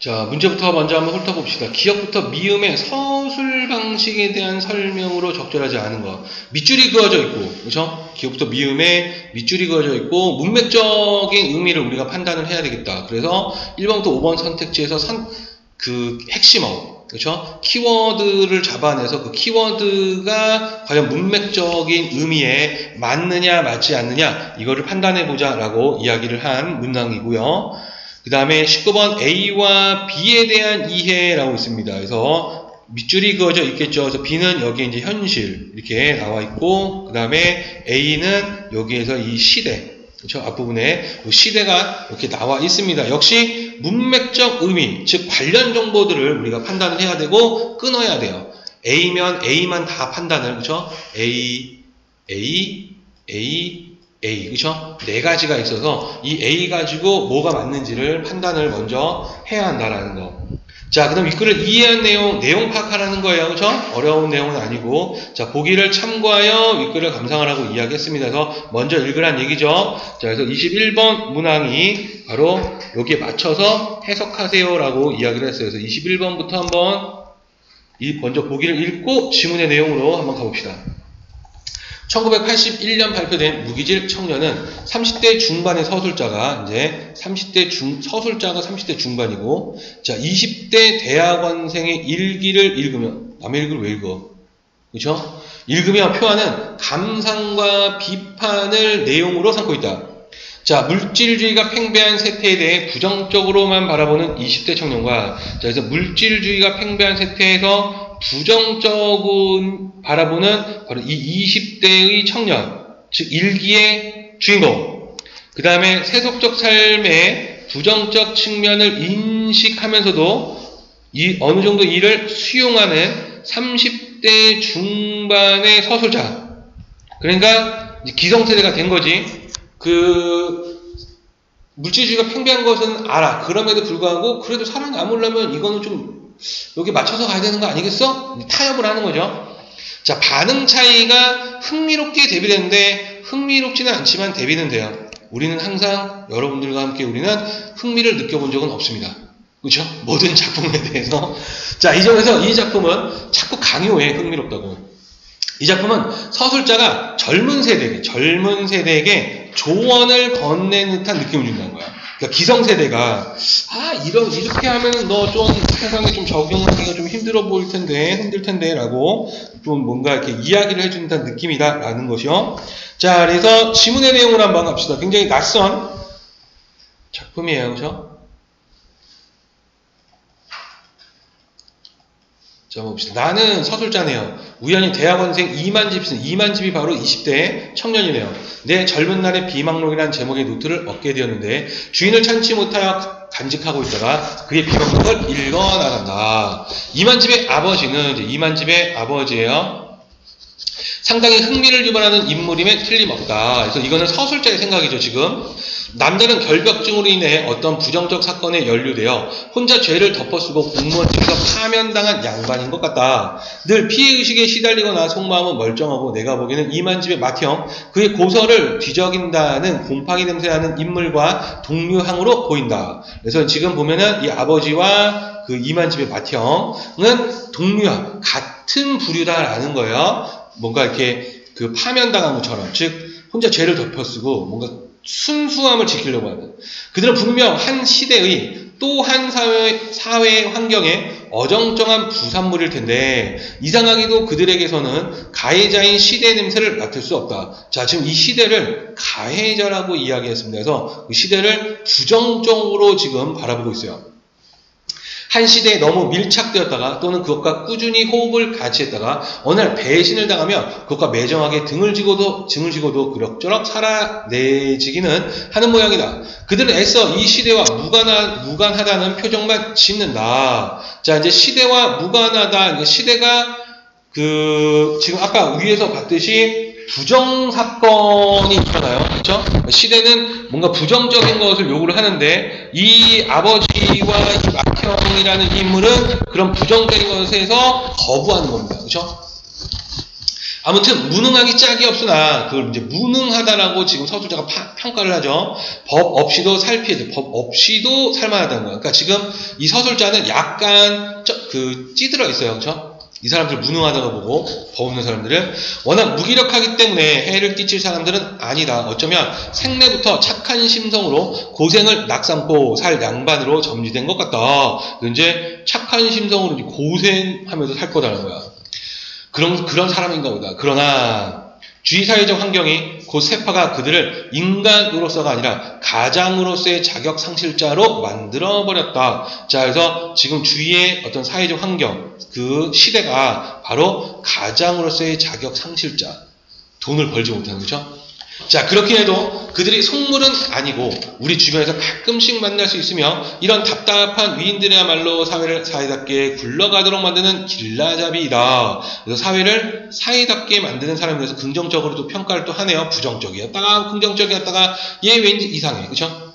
자, 문제부터 먼저 한번 훑어봅시다. 기억부터 미음의 서술 방식에 대한 설명으로 적절하지 않은 것. 밑줄이 그어져 있고, 그렇죠? 기억부터 미음에 밑줄이 그어져 있고, 문맥적인 의미를 우리가 판단을 해야 되겠다. 그래서 1번부터 5번 선택지에서 그 핵심어, 그렇죠? 키워드를 잡아내서 그 키워드가 과연 문맥적인 의미에 맞느냐, 맞지 않느냐, 이거를 판단해보자 라고 이야기를 한 문항이고요. 그 다음에 19번 A와 B에 대한 이해라고 있습니다. 그래서 밑줄이 그어져 있겠죠. 그래서 B는 여기에 이제 현실 이렇게 나와 있고, 그 다음에 A는 여기에서 이 시대, 그렇죠? 앞부분에 시대가 이렇게 나와 있습니다. 역시 문맥적 의미, 즉 관련 정보들을 우리가 판단을 해야 되고 끊어야 돼요. A면 A만 다 판단을, 그렇죠? A, 그쵸? 네 가지가 있어서 이 A 가지고 뭐가 맞는지를 판단을 먼저 해야 한다라는 거. 자, 그다음 윗글을 이해한 내용 파악하라는 거예요. 그쵸? 어려운 내용은 아니고. 자, 보기를 참고하여 윗글을 감상하라고 이야기했습니다. 그래서 먼저 읽으란 얘기죠. 자, 그래서 21번 문항이 바로 여기에 맞춰서 해석하세요라고 이야기를 했어요. 그래서 21번부터 한번 먼저 보기를 읽고 지문의 내용으로 한번 가봅시다. 1981년 발표된 무기질 청년은 30대 중반의 서술자가 서술자가 30대 중반이고, 자, 20대 대학원생의 일기를 읽으면, 남의 일기를 왜 읽어? 그쵸? 읽으며 표하는 감상과 비판을 내용으로 삼고 있다. 자, 물질주의가 팽배한 세태에 대해 부정적으로만 바라보는 20대 청년과, 자, 그래서 물질주의가 팽배한 세태에서 부정적으로 바라보는 바로 이 20대의 청년, 즉 일기의 주인공. 그 다음에 세속적 삶의 부정적 측면을 인식하면서도 어느 정도 이를 수용하는 30대 중반의 서술자. 그러니까 기성세대가 된 거지. 물질주의가 팽배한 것은 알아. 그럼에도 불구하고 그래도 살아남으려면 이거는 좀 여기 맞춰서 가야 되는 거 아니겠어? 타협을 하는 거죠. 자, 반응 차이가 흥미롭게 대비되는데 흥미롭지는 않지만 대비는 돼요. 우리는 항상 여러분들과 함께 우리는 흥미를 느껴본 적은 없습니다. 그렇죠? 모든 작품에 대해서. 자, 이 점에서 이 작품은 자꾸 강요해, 흥미롭다고. 이 작품은 서술자가 젊은 세대에게 조언을 건네는 듯한 느낌을 준다는 거야. 그러니까 기성세대가 이렇게 하면 너 좀 세상에 좀 적용하기가 좀 힘들 텐데 라고 좀 뭔가 이렇게 이야기를 해준다는 느낌이다 라는 것이요. 자, 그래서 지문의 내용을 한번 갑시다. 굉장히 낯선 작품이에요. 그렇죠? 자, 봅시다. 나는 서술자네요. 우연히 대학원생 이만집이 바로 20대 청년이네요. 내 젊은 날의 비망록이라는 제목의 노트를 얻게 되었는데 주인을 찾지 못하여 간직하고 있다가 그의 비망록을 읽어나간다. 이만집의 아버지예요. 상당히 흥미를 유발하는 인물임에 틀림없다. 그래서 이거는 서술자의 생각이죠, 지금. 남자는 결벽증으로 인해 어떤 부정적 사건에 연루되어 혼자 죄를 덮어쓰고 공무원직에서 파면당한 양반인 것 같다. 늘 피해의식에 시달리거나 속마음은 멀쩡하고 내가 보기에는 이만집의 마티형, 그의 고서를 뒤적인다는 곰팡이 냄새나는 인물과 동료항으로 보인다. 그래서 지금 보면은 이 아버지와 그 이만집의 마티형은 동료항, 같은 부류다라는 거예요. 뭔가 이렇게 파면당한 것처럼, 즉 혼자 죄를 덮어쓰고 뭔가 순수함을 지키려고 하는. 그들은 분명 한 시대의 또 한 사회 환경에 어정쩡한 부산물일 텐데 이상하게도 그들에게서는 가해자인 시대의 냄새를 맡을 수 없다. 자, 지금 이 시대를 가해자라고 이야기했습니다. 그래서 그 시대를 부정적으로 지금 바라보고 있어요. 한 시대에 너무 밀착되었다가 또는 그것과 꾸준히 호흡을 같이 했다가 어느 날 배신을 당하며 그것과 매정하게 등을 지고도 그럭저럭 살아내지기는 하는 모양이다. 그들은 애써 이 시대와 무관하다는 표정만 짓는다. 자, 이제 시대와 무관하다. 시대가 지금 아까 위에서 봤듯이 부정사건이 있잖아요. 그렇죠? 시대는 뭔가 부정적인 것을 요구를 하는데 이 아버지와 이 마티형이라는 인물은 그런 부정적인 것에서 거부하는 겁니다. 그렇죠? 아무튼 무능하기 짝이 없으나 그걸 이제 무능하다라고 지금 서술자가 평가를 하죠. 법 없이도 살피해야 돼. 법 없이도 살만하다는 거야. 그러니까 지금 이 서술자는 약간 찌들어 있어요. 그렇죠? 이 사람들 무능하다고 보고 법 없는 사람들은 워낙 무기력하기 때문에 해를 끼칠 사람들은 아니다. 어쩌면 생내부터 착한 심성으로 고생을 낙삼고 살 양반으로 점지된 것 같다. 이제 착한 심성으로 고생하면서 살 거다라는 거야. 그런 사람인가 보다. 그러나 주위 사회적 환경이 곧 세파가 그들을 인간으로서가 아니라 가장으로서의 자격 상실자로 만들어버렸다. 자, 그래서 지금 주위의 어떤 사회적 환경, 그 시대가 바로 가장으로서의 자격 상실자, 돈을 벌지 못하는 거죠. 자, 그렇긴 해도 그들이 속물은 아니고 우리 주변에서 가끔씩 만날 수 있으며 이런 답답한 위인들이야말로 사회를 사회답게 굴러가도록 만드는 길라잡이이다. 그래서 사회를 사회답게 만드는 사람에 대해서 긍정적으로도 평가를 또 하네요. 부정적이었다가 긍정적이었다가 얘 왠지 이상해. 그렇죠?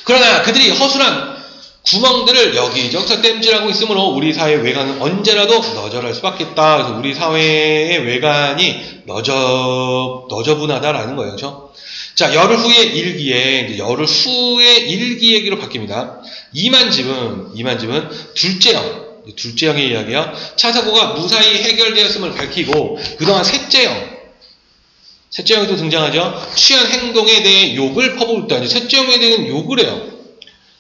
그러나 그들이 허술한 구멍들을 여기저기서 땜질하고 있으므로 우리 사회 외관은 언제라도 너절할 수밖에 없다. 그래서 우리 사회의 외관이 너저분하다라는 거예요. 그렇죠? 자, 열흘 후의 일기에 이제 열흘 후의 일기 얘기로 바뀝니다. 이만집은 둘째형의 이야기야. 차 사고가 무사히 해결되었음을 밝히고 그동안 셋째형이 또 등장하죠. 취한 행동에 대해 욕을 퍼부었다. 이제 셋째형에 대해서는 욕을 해요.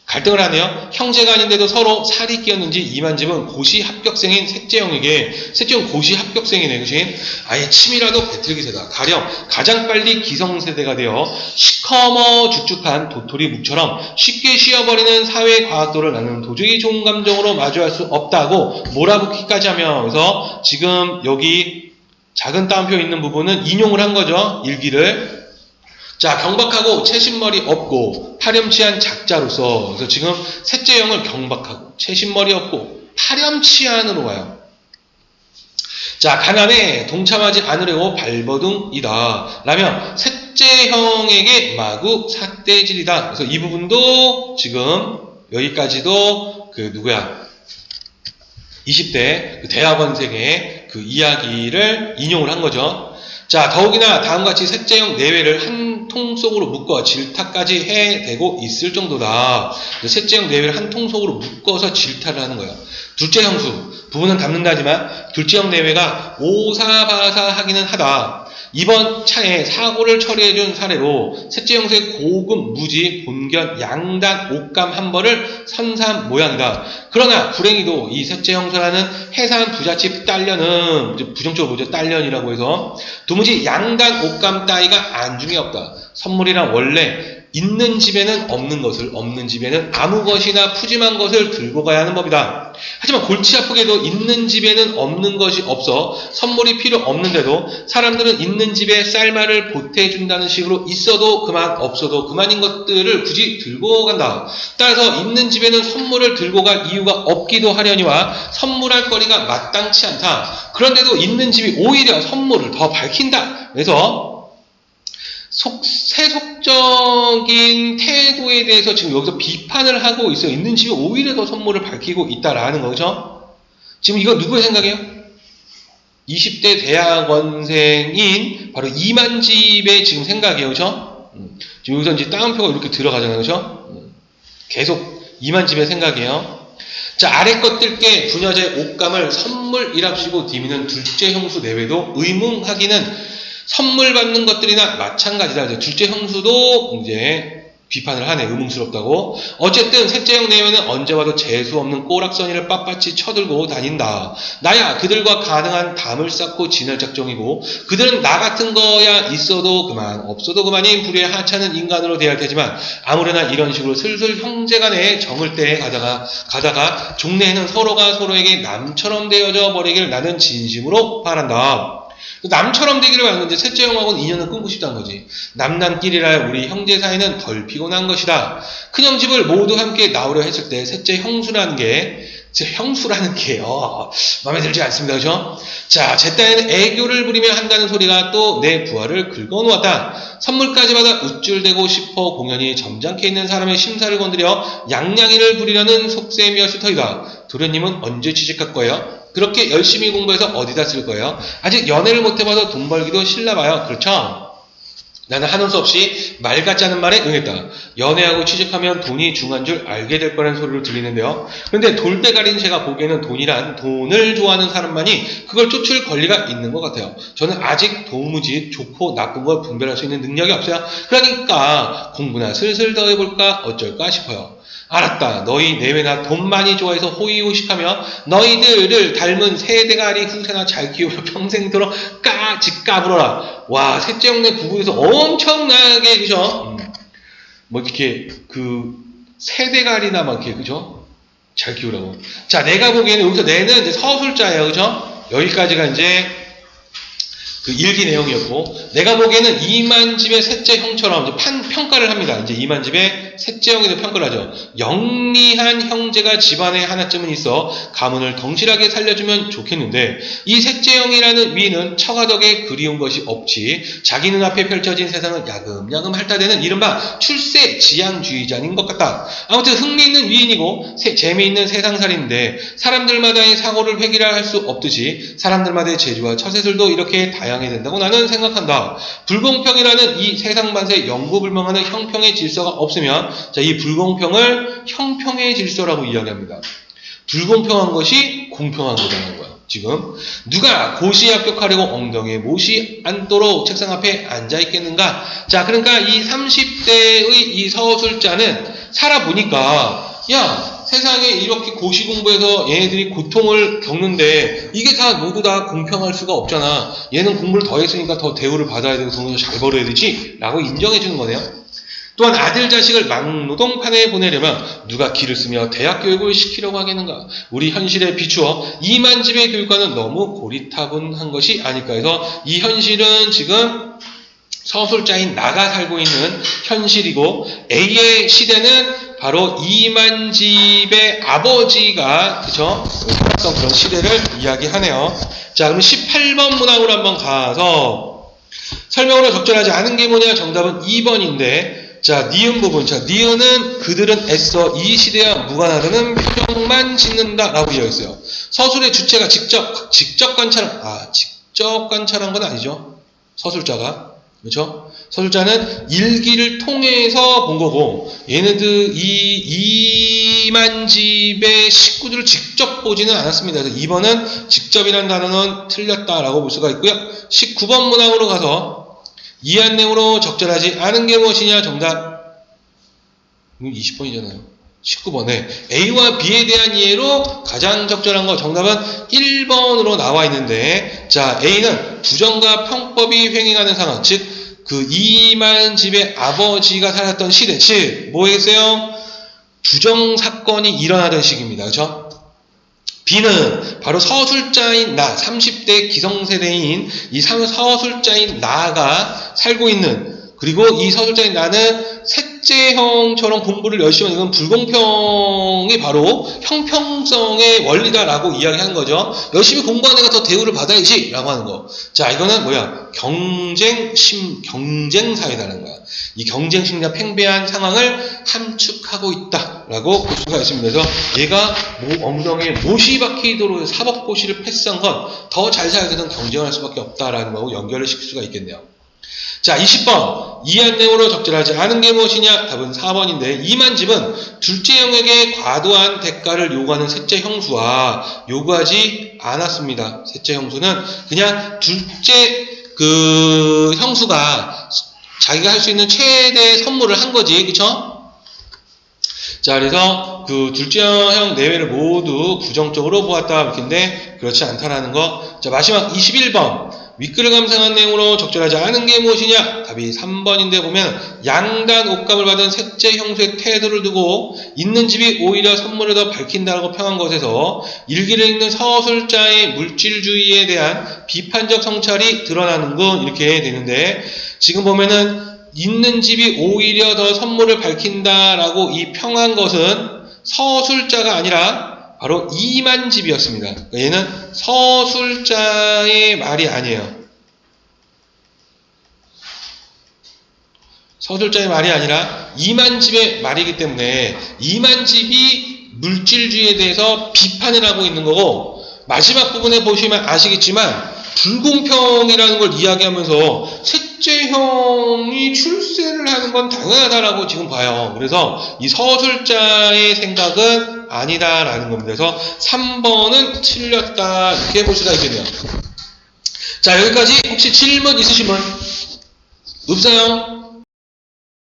갈등을 하네요. 형제가 아닌데도 서로 살이 끼었는지 이만집은 고시 합격생인 셋째형에게 셋째형 고시 합격생이네. 그치? 아예 침이라도 배틀기세다. 가령 가장 빨리 기성세대가 되어 시커머 죽죽한 도토리 묵처럼 쉽게 쉬어버리는 사회과학도를 나는 도저히 좋은 감정으로 마주할 수 없다고 몰아붙기까지 하며 그래서 지금 여기 작은 따옴표 있는 부분은 인용을 한 거죠. 일기를. 자, 경박하고 채신머리 없고 파렴치한 작자로서 그래서 지금 셋째형을 경박하고 채신머리 없고 파렴치한으로 와요. 자, 가난에 동참하지 않으려고 발버둥이다. 라면 셋째형에게 마구 삿대질이다. 그래서 이 부분도 지금 여기까지도 20대 대학원생의 그 이야기를 인용을 한 거죠. 자, 더욱이나 다음같이 셋째형 내외를 한 통 속으로 묶어 질타까지 해대고 있을 정도다. 셋째형 내외를 한 통 속으로 묶어서 질타를 하는 거예요. 둘째 형수, 부부는 닮는다지만 둘째형 내외가 오사바사하기는 하다. 이번 차에 사고를 처리해준 사례로 셋째 형수의 고급 무지 본견 양단 옷감 한 벌을 선사한 모양이다. 그러나 불행히도 이 셋째 형수라는 해산 부잣집 딸년은 부정적으로 보죠. 딸년이라고 해서 도무지 양단 옷감 따위가 안중에 없다. 선물이란 원래 있는 집에는 없는 것을 없는 집에는 아무 것이나 푸짐한 것을 들고 가야 하는 법이다. 하지만 골치 아프게도 있는 집에는 없는 것이 없어 선물이 필요 없는데도 사람들은 있는 집에 쌀말을 보태준다는 식으로 있어도 그만 없어도 그만인 것들을 굳이 들고 간다. 따라서 있는 집에는 선물을 들고 갈 이유가 없기도 하려니와 선물할 거리가 마땅치 않다. 그런데도 있는 집이 오히려 선물을 더 밝힌다. 그래서 세속적인 태도에 대해서 지금 여기서 비판을 하고 있어요. 있는 집이 오히려 더 선물을 밝히고 있다라는 거죠. 지금 이거 누구의 생각이에요? 20대 대학원생인 바로 이만집의 지금 생각이에요. 그죠? 지금 여기서 이제 따옴표가 이렇게 들어가잖아요. 그죠? 계속 이만집의 생각이에요. 자, 아래 것들께 부녀자의 옷감을 선물이랍시고 디미는 둘째 형수 내외도 의문하기는 선물 받는 것들이나 마찬가지다. 둘째 형수도 이제 비판을 하네. 의문스럽다고. 어쨌든 셋째 형 내외는 언제 봐도 재수 없는 꼬락서니를 빳빳이 쳐들고 다닌다. 나야 그들과 가능한 담을 쌓고 지낼 작정이고 그들은 나 같은 거야 있어도 그만 없어도 그만인 불의에 하찮은 인간으로 대할 테지만 아무래나 이런 식으로 슬슬 형제간에 정을 떼 가다가 종래에는 서로가 서로에게 남처럼 되어져 버리길 나는 진심으로 바란다. 남처럼 되기를 바라는 이제 셋째 형하고는 인연을 끊고 싶다는 거지. 남남끼리라 우리 형제 사이는 덜 피곤한 것이다. 큰형 집을 모두 함께 나오려 했을 때 셋째 형수라는 게 마음에 들지 않습니다. 그죠? 자, 제 딸은 애교를 부리며 한다는 소리가 또 내 부하를 긁어놓았다. 선물까지 받아 우쭐대고 싶어 공연히 점잖게 있는 사람의 심사를 건드려 양양이를 부리려는 속셈이었을 터이다. 도련님은 언제 취직할 거예요? 그렇게 열심히 공부해서 어디다 쓸 거예요? 아직 연애를 못 해봐서 돈 벌기도 싫나 봐요. 그렇죠? 나는 하는 수 없이 말 같지 않은 말에 응했다. 연애하고 취직하면 돈이 중요한 줄 알게 될 거라는 소리를 들리는데요. 그런데 돌대가리인 제가 보기에는 돈을 좋아하는 사람만이 그걸 쫓을 권리가 있는 것 같아요. 저는 아직 도무지 좋고 나쁜 걸 분별할 수 있는 능력이 없어요. 그러니까 공부나 슬슬 더 해볼까 어쩔까 싶어요. 알았다. 너희 내외나 돈 많이 좋아해서 호의호식하며 너희들을 닮은 새대가리 후세나 잘 키우며 평생토록 까짓 까불어라. 와, 셋째 형네 부부에서 엄청나게 그죠? 뭐 이렇게 그 새대가리나 막 이렇게 그죠? 잘 키우라고. 자, 내가 보기에는 여기서 내는 이제 서술자예요, 그죠? 여기까지가 이제 그 일기 내용이었고, 내가 보기에는 이만집의 셋째 형처럼 이제 평가를 합니다. 이제 이만집의 셋째 형에도 평가를 하죠. 영리한 형제가 집안에 하나쯤은 있어 가문을 덩실하게 살려주면 좋겠는데, 이 셋째 형이라는 위인은 처가덕에 그리운 것이 없지, 자기 눈앞에 펼쳐진 세상을 야금야금 핥아대는 이른바 출세 지향주의자인 것 같다. 아무튼 흥미있는 위인이고 재미있는 세상살인데, 사람들마다의 사고를 획일화할 수 없듯이 사람들마다의 재주와 처세술도 이렇게 다양해 된다고 나는 생각한다. 불공평이라는 이 세상 만사에 영구불명하는 형평의 질서가 없으면, 자, 이 불공평을 형평의 질서라고 이야기합니다. 불공평한 것이 공평한 거라는 거야. 지금 누가 고시에 합격하려고 엉덩이에 못이 앉도록 책상 앞에 앉아 있겠는가? 자, 그러니까 이 30대의 이 서술자는 살아보니까, 야, 세상에 이렇게 고시 공부해서 얘네들이 고통을 겪는데 이게 다 모두 다 공평할 수가 없잖아. 얘는 공부를 더 했으니까 더 대우를 받아야 되고 돈을 잘 벌어야 되지 라고 인정해 주는 거네요. 또한 아들 자식을 막노동판에 보내려면 누가 기를 쓰며 대학 교육을 시키려고 하겠는가? 우리 현실에 비추어 이만집의 교육과는 너무 고리타분한 것이 아닐까 해서, 이 현실은 지금 서술자인 나가 살고 있는 현실이고, A의 시대는 바로 이만집의 아버지가 그죠? 살았던 그런 시대를 이야기하네요. 자, 그럼 18번 문항으로 한번 가서 설명으로 적절하지 않은 게 뭐냐? 정답은 2번인데, 자, 니은 부분. 자, 니은은 그들은 애써 이 시대와 무관하다는 표정만 짓는다 라고 이야기했어요. 서술의 주체가 직접 관찰한 건 아니죠. 서술자가. 그렇죠? 서술자는 일기를 통해서 본 거고, 얘네들 이만집의 식구들을 직접 보지는 않았습니다. 그래서 2번은 직접이라는 단어는 틀렸다라고 볼 수가 있고요. 19번 문항으로 가서 이해한 내용으로 적절하지 않은 게 무엇이냐? 정답 20번이잖아요. 19번에 A와 B에 대한 이해로 가장 적절한 거 정답은 1번으로 나와 있는데, 자, A는 부정과 평법이 횡행하는 상황, 즉 그 이만집의 아버지가 살았던 시대, 즉 뭐겠어요? 부정 사건이 일어나던 시기입니다. 그렇죠? B는 바로 서술자인 나, 30대 기성세대인 이 서술자인 나가 살고 있는, 그리고 이 서술자인 나는 셋째 형처럼 공부를 열심히 하는 건 불공평이 바로 형평성의 원리다라고 이야기하는 거죠. 열심히 공부하는 애가 더 대우를 받아야지 라고 하는 거. 자, 이거는 뭐야? 경쟁사회라는 거야. 이 경쟁심리가 팽배한 상황을 함축하고 있다라고 볼 수가 있습니다. 그래서 얘가 엉덩이에 못이 박히도록 사법고시를 패스한 건 더 잘 살게 되는 경쟁을 할 수밖에 없다라는 거하고 연결을 시킬 수가 있겠네요. 자, 20번. 이해한 내용으로 적절하지 않은 게 무엇이냐? 답은 4번인데, 이만집은 둘째 형에게 과도한 대가를 요구하는 셋째 형수와 요구하지 않았습니다. 셋째 형수는 그냥 둘째 형수가 자기가 할 수 있는 최대 선물을 한 거지. 그쵸? 자, 그래서 그 둘째 형 내외를 모두 부정적으로 보았다. 이렇게인데, 그렇지 않다라는 거. 자, 마지막 21번. 윗글을 감상한 내용으로 적절하지 않은 게 무엇이냐? 답이 3번인데 보면, 양단 옷감을 받은 셋째 형수의 태도를 두고 있는 집이 오히려 선물을 더 밝힌다라고 평한 것에서 일기를 읽는 서술자의 물질주의에 대한 비판적 성찰이 드러나는군, 이렇게 되는데, 지금 보면은 있는 집이 오히려 더 선물을 밝힌다라고 이 평한 것은 서술자가 아니라 바로 이만집이었습니다. 그러니까 얘는 서술자의 말이 아니에요. 서술자의 말이 아니라 이만집의 말이기 때문에 이만집이 물질주의에 대해서 비판을 하고 있는 거고, 마지막 부분에 보시면 아시겠지만 불공평이라는 걸 이야기하면서 셋째 형이 출세를 하는 건 당연하다라고 지금 봐요. 그래서 이 서술자의 생각은 아니다라는 겁니다. 그래서 3번은 틀렸다 이렇게 볼 수가 있겠네요. 자, 여기까지 혹시 질문 있으신 분? 없어요?